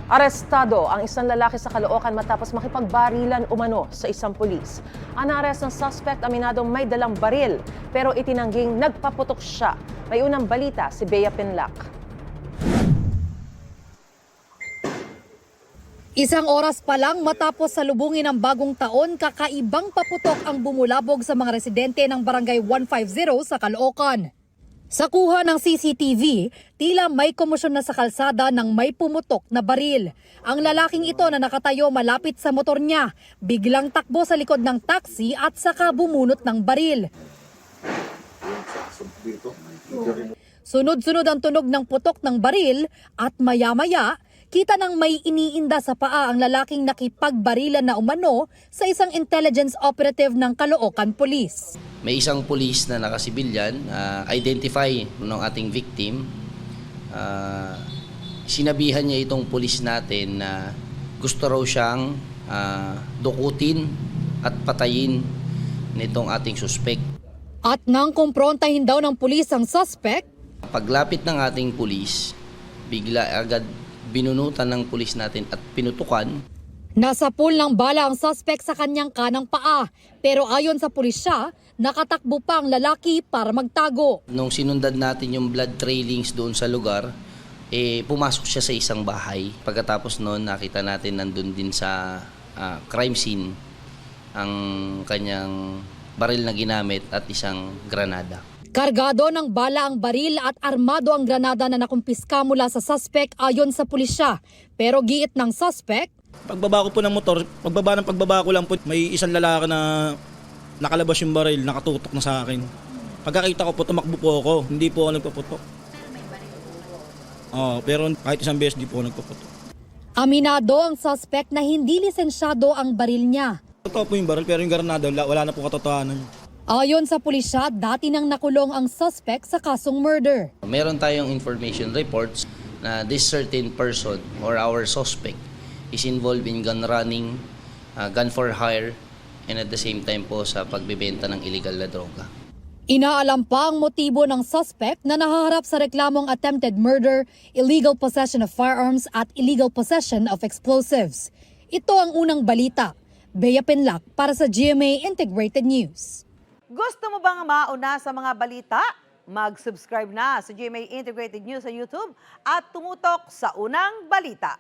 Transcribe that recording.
Arestado ang isang lalaki sa Caloocan matapos makipagbarilan umano sa isang pulis. Ang naarest ng suspect aminadong may dalang baril pero itinangging nagpaputok siya. May unang balita si Bea Pinlac. Isang oras pa lang matapos salubungin ng bagong taon, kakaibang paputok ang bumulabog sa mga residente ng Barangay 150 sa Caloocan. Sa kuha ng CCTV, tila may komosyon na sa kalsada nang may pumutok na baril. Ang lalaking ito na nakatayo malapit sa motor niya, biglang takbo sa likod ng taxi at saka bumunot ng baril. Sunod-sunod ang tunog ng putok ng baril at maya-maya, kita nang may iniinda sa paa ang lalaking nakipagbarilan na umano sa isang intelligence operative ng Caloocan Police. May isang pulis na nakasibilyan, identify ng ating victim. Sinabihan niya itong pulis natin na gusto raw siyang dukutin at patayin nitong ating suspect. At nang kumprontahin daw ng pulis ang suspect, Paglapit ng ating pulis, bigla agad binunutan ng pulis natin at pinutukan. nasa pool ng bala ang suspect sa kanyang kanang paa. Pero ayon sa pulisya, nakatakbo pa ang lalaki para magtago. Nung sinundan natin yung blood trailings doon sa lugar, pumasok siya sa isang bahay. Pagkatapos noon, nakita natin nandun din sa crime scene ang kanyang baril na ginamit at isang granada. Kargado ng bala ang baril at armado ang granada na nakumpiska mula sa suspect ayon sa pulisya. Pero giit ng suspect, Pagbaba ko po ng motor, pagbaba ko lang po, may isang lalaki na nakalabas yung baril, nakatutok na sa akin. Pagkakita ko po, tumakbo po ako, hindi po ako nagpaputok. Pero kahit isang beses, hindi po ako nagpaputok. aminado ang suspect na hindi lisensyado ang baril niya. Totoo po yung baril, pero yung granada, wala na po katotohanan. Ayon sa pulisya, dati nang nakulong ang suspect sa kasong murder. Meron tayong information reports na this certain person or our suspect is involved in gun running, gun for hire, and at the same time po sa pagbebenta ng illegal na droga. Inaalam pa ang motibo ng suspect na nahaharap sa reklamong attempted murder, illegal possession of firearms at illegal possession of explosives. Ito ang unang balita. Bea Pinlac para sa GMA Integrated News. Gusto mo bang mauna sa mga balita? Mag-subscribe na sa GMA Integrated News sa YouTube at tumutok sa unang balita.